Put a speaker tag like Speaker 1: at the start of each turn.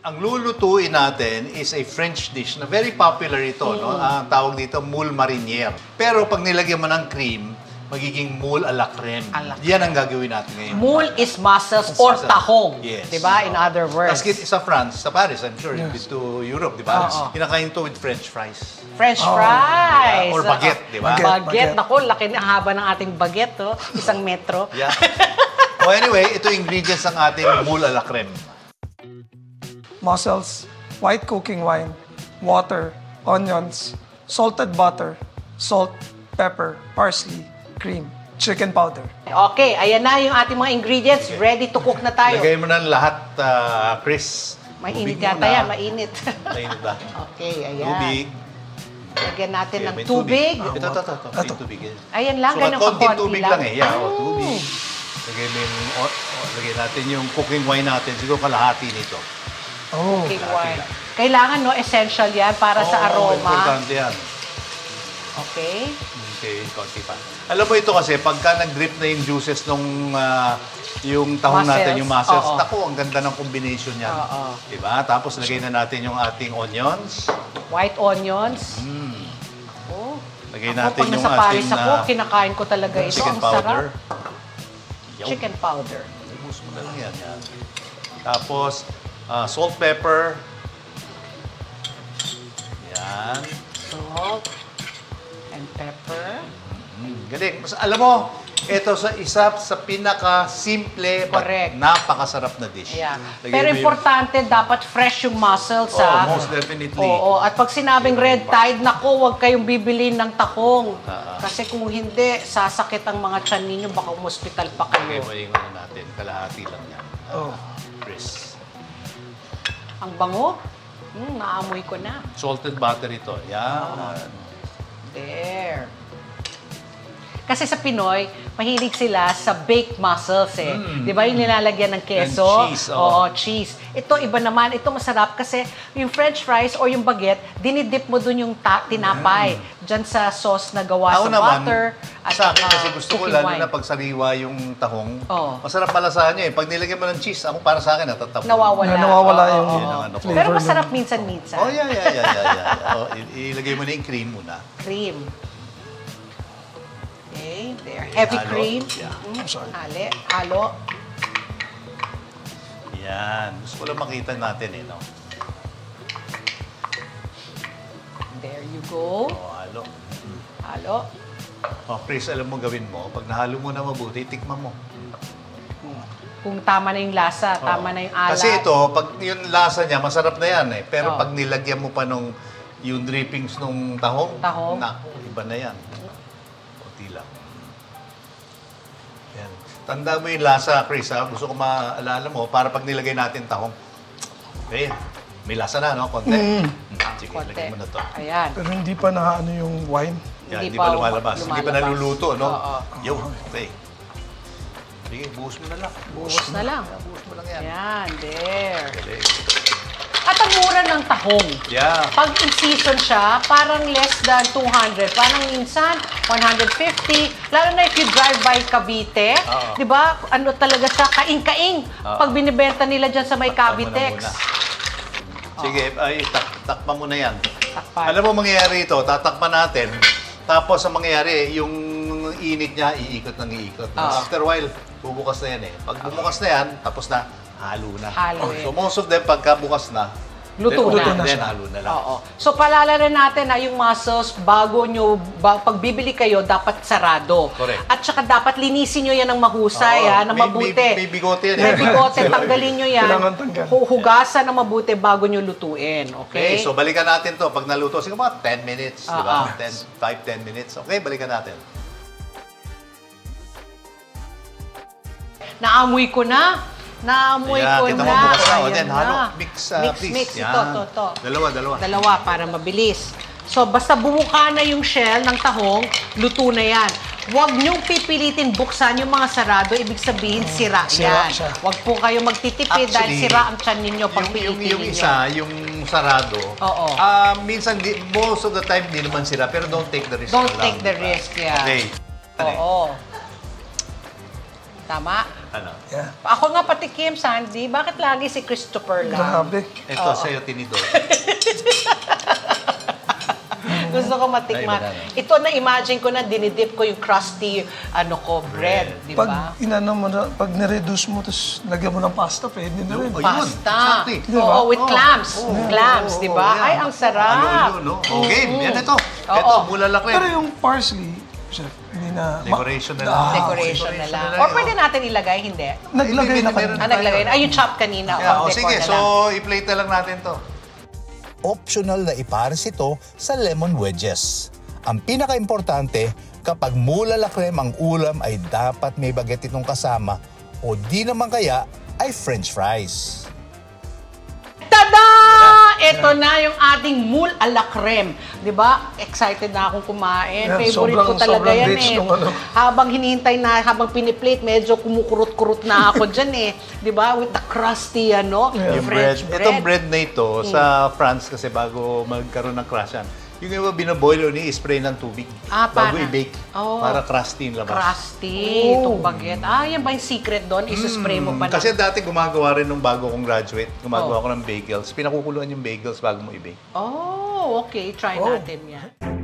Speaker 1: Ang lulutuin natin is a French dish na very popular ito, no? Ang tawag dito, moule marinière. Pero pag nilagyan mo ng cream, magiging moule à la crème. Yan ang gagawin natin ngayon.
Speaker 2: Moule is mussels or tahong.
Speaker 1: Yes.
Speaker 2: Diba? In other words.
Speaker 1: Tapos sa France, sa Paris, I'm sure you've been to Europe, di ba? Kinakain ito with French fries.
Speaker 2: French fries.
Speaker 1: Or baguette, di ba?
Speaker 2: Baguette. Naku, laki na haba ng ating baguette, oh. Isang metro.
Speaker 1: Yeah. So anyway, ito yung ingredients ng ating moule à la crème.
Speaker 3: Mussels, white cooking wine, water, onions, salted butter, salt, pepper, parsley, cream, chicken powder.
Speaker 2: Okay, ayan na yung ating mga ingredients. Ready to cook na tayo.
Speaker 1: Lagay mo na lahat, Chris.
Speaker 2: Mainit
Speaker 1: Tubig
Speaker 2: yata
Speaker 1: muna.
Speaker 2: yan, mainit.
Speaker 1: Mainit ba?
Speaker 2: Okay, ayan.
Speaker 1: Tubig.
Speaker 2: Lagyan natin ng
Speaker 1: may
Speaker 2: tubig.
Speaker 1: Ito. May tubig.
Speaker 2: Ayan lang, ganun
Speaker 1: konting
Speaker 2: kakonti
Speaker 1: tubig lang eh. Yeah, tubig. Lagay mo yung, lagay natin yung cooking wine natin. Siguro kalahati nito.
Speaker 2: Cooking wine. Kailangan, no, essential yan para sa aroma.
Speaker 1: Importante yan.
Speaker 2: Okay.
Speaker 1: Okay, konti pa. Alam mo ito kasi, pagka nag-drip na yung juices nung yung tahong natin, yung mussels, naku, ang ganda ng combination yan. Diba? Tapos lagay na natin yung ating onions.
Speaker 2: White onions. Oh.
Speaker 1: Lagay
Speaker 2: Ako,
Speaker 1: natin
Speaker 2: pag
Speaker 1: yung
Speaker 2: nasa Paris
Speaker 1: ating
Speaker 2: ako, kinakain ko talaga ito.
Speaker 1: chicken
Speaker 2: Ang
Speaker 1: powder.
Speaker 2: sarap. Chicken powder.
Speaker 1: Ibus mo na lang yan. Tapos, salt, pepper. Yan.
Speaker 2: Salt and pepper.
Speaker 1: Galing. Mas, alam mo, ito isa sa pinaka-simple but napakasarap na dish.
Speaker 2: Yeah.
Speaker 1: Lagay
Speaker 2: Pero
Speaker 1: mo
Speaker 2: importante, dapat fresh yung mussels, ha?
Speaker 1: most definitely.
Speaker 2: Oo. At pag sinabing red tide, naku, huwag kayong bibili ng tahong. Kasi kung hindi, sasakit ang mga tiyan ninyo, baka umospital pa
Speaker 1: Okay,
Speaker 2: kayo.
Speaker 1: malingon na natin. Kalahati lang yan. Chris.
Speaker 2: Ang bango? Naamoy ko na.
Speaker 1: Salted butter ito. Yan.
Speaker 2: There. Kasi sa Pinoy, mahilig sila sa baked mussels eh. Di ba yung nilalagyan ng keso?
Speaker 1: And cheese.
Speaker 2: Oo, cheese. Ito, iba naman. Ito masarap kasi yung french fries or yung baguette, dinidip mo dun yung tinapay. Diyan sa sauce na gawa sa butter. At
Speaker 1: sa akin kasi gusto ko lalo
Speaker 2: wine.
Speaker 1: na pag sariwa yung tahong.
Speaker 2: Oo.
Speaker 1: Masarap malasahan niya eh. Pag nilagyan mo ng cheese, ako para sa akin natatapon.
Speaker 2: Nawawala
Speaker 3: yung
Speaker 1: flavor.
Speaker 2: Pero masarap minsan-minsan.
Speaker 1: Oh, yeah. Ilagay mo na yung cream muna.
Speaker 2: Cream. Okay, there. Heavy
Speaker 1: Halo.
Speaker 2: cream.
Speaker 1: Yeah.
Speaker 2: Halo.
Speaker 1: Yan. Gusto ko lang makita natin eh, no?
Speaker 2: There you go.
Speaker 1: Oh, halo.
Speaker 2: Halo.
Speaker 1: Oh, Chris, alam mo gawin mo. Pag nahalo mo na mabuti, tikman mo.
Speaker 2: Kung tama na yung lasa, tama na yung alat.
Speaker 1: Kasi ito, pag yung lasa niya, masarap na yan eh. Pero pag nilagyan mo pa nung yung drippings nung tahong, naku, iba na yan. Kunti lang. Yan. Tanda mo yung lasa, Chris, ha? Gusto ko maalala mo, para pag nilagay natin tahong, okay, may lasa na, no? Konti. Sige, lagay mo na to.
Speaker 2: Ayan.
Speaker 3: Pero hindi pa naano yung wine.
Speaker 1: Yan, hindi pa lumalabas. Hindi pa naluluto, no? Yo, okay. Sige, buhos mo na lang.
Speaker 2: Buhos na lang.
Speaker 1: Buhos mo lang yan.
Speaker 2: Yan, there.
Speaker 1: Galing.
Speaker 2: At ang mura ng tahong.
Speaker 1: Yeah.
Speaker 2: Pag in season siya, parang less than 200. Parang minsan, 150. Lalo na if you drive by Cavite. Di ba? Ano talaga siya? Kaing-kaing. Pag binibenta nila dyan sa may Cavitex.
Speaker 1: Sige, ay, takpan mo na yan.
Speaker 2: Takpan.
Speaker 1: Alam mo mangyayari ito, tatakpan natin. Tapos ang mangyayari, yung init niya, iikot ng iikot. After a while, bubukas na yan eh. Pag bumukas na yan, tapos na, halo na.
Speaker 2: Halo
Speaker 1: So most of them, pagka bukas na,
Speaker 2: luto na.
Speaker 1: Then halo na lang.
Speaker 2: Oo. So, paalala rin natin na yung mussels, bago nyo, pag bibili kayo, dapat sarado.
Speaker 1: Correct.
Speaker 2: At saka dapat linisin nyo yan ng mahusay, na mabuti.
Speaker 1: May bigote yan.
Speaker 2: May bigote, tanggalin nyo yan.
Speaker 3: Kailangan tanggal.
Speaker 2: Hugasan ng mabuti bago nyo lutuin. Okay?
Speaker 1: Okay, so balikan natin to. Pag naluto, siguro mga 10 minutes, di ba? 5-10 minutes. Okay, balikan natin.
Speaker 2: Naamoy ko na. Naamoy ko
Speaker 1: kita
Speaker 2: na.
Speaker 1: mo bukas na. O,
Speaker 2: Ayan
Speaker 1: then,
Speaker 2: na.
Speaker 1: halo. Mix, please.
Speaker 2: Mix.
Speaker 1: Yan.
Speaker 2: Ito.
Speaker 1: Dalawa.
Speaker 2: Dalawa para mabilis. So, basta bumuka na yung shell ng tahong, luto na yan. Huwag niyong pipilitin buksan yung mga sarado, ibig sabihin sira yan. Huwag po kayo magtitipid dahil sira ang tiyan ninyo pag pilitin ninyo.
Speaker 1: Yung isa, yung sarado, minsan, most of the time, di naman sira, pero don't take the risk.
Speaker 2: Don't take the risk, yeah.
Speaker 1: Okay.
Speaker 2: Oo. Tama?
Speaker 1: Ano?
Speaker 3: Yeah.
Speaker 2: Ako nga patikim, Sandy. Bakit lagi si Christopher lang?
Speaker 3: Grabe.
Speaker 1: Ito, sa'yo, tinidor.
Speaker 2: Gusto ko matikman.
Speaker 1: Ay, banana.
Speaker 2: Ito na-imagine ko na dinidip ko yung crusty bread, di ba?
Speaker 3: Pag inano mo na, pag nireduce mo, tapos lagyan mo ng pasta, pwede na rin.
Speaker 1: Ayun,
Speaker 2: Pasta.
Speaker 1: exactly.
Speaker 3: Di ba?
Speaker 2: Oo, with clams. Clams, di ba?
Speaker 1: yeah.
Speaker 2: Ay, ang sarap.
Speaker 1: Alo-alo, no? Okay, yan ito. Ito, bulalak rin.
Speaker 3: Pero yung parsley, chef, hindi na...
Speaker 1: Decoration na lang.
Speaker 2: Decoration na lang.
Speaker 1: na lang.
Speaker 2: Or pwede natin ilagay, hindi?
Speaker 3: Naglagay na
Speaker 1: Meron
Speaker 3: kanina.
Speaker 2: Naglagay na. Ay, yung chop kanina.
Speaker 1: Yeah,
Speaker 2: Or
Speaker 1: sige,
Speaker 2: decor na
Speaker 1: so
Speaker 2: lang.
Speaker 1: i-plate na lang natin to.
Speaker 4: Optional na ipares ito sa lemon wedges. Ang pinaka-importante, kapag mulala creme ang ulam ay dapat may baget itong kasama o di naman kaya ay french fries.
Speaker 2: Tada! Ito na yung ating moule à la creme. Di ba? Excited na akong kumain.
Speaker 3: Yeah,
Speaker 2: Favorite ko talaga
Speaker 3: sobrang
Speaker 2: yan
Speaker 3: rich
Speaker 2: eh.
Speaker 3: nung ano.
Speaker 2: Habang hinihintay na, habang piniplate, medyo kumukurot-kurot na ako dyan eh. Di ba? With the crusty,
Speaker 1: Yung bread.
Speaker 2: French bread.
Speaker 1: Itong bread na ito, sa France kasi bago magkaroon ng crushan, yung iba binaboil o ni-spray ng tubig bago
Speaker 2: para.
Speaker 1: i-bake.
Speaker 2: Oh.
Speaker 1: Para crusty yung labas.
Speaker 2: Crusty. Itong baguette. Yan ba yung secret doon? Isuspray mo pa na.
Speaker 1: Kasi dati gumagawa rin nung bago kong graduate, gumagawa ko ng bagels. Pinakukuluan yung bagels bago mo i-bake.
Speaker 2: Oh, okay. Try natin yan.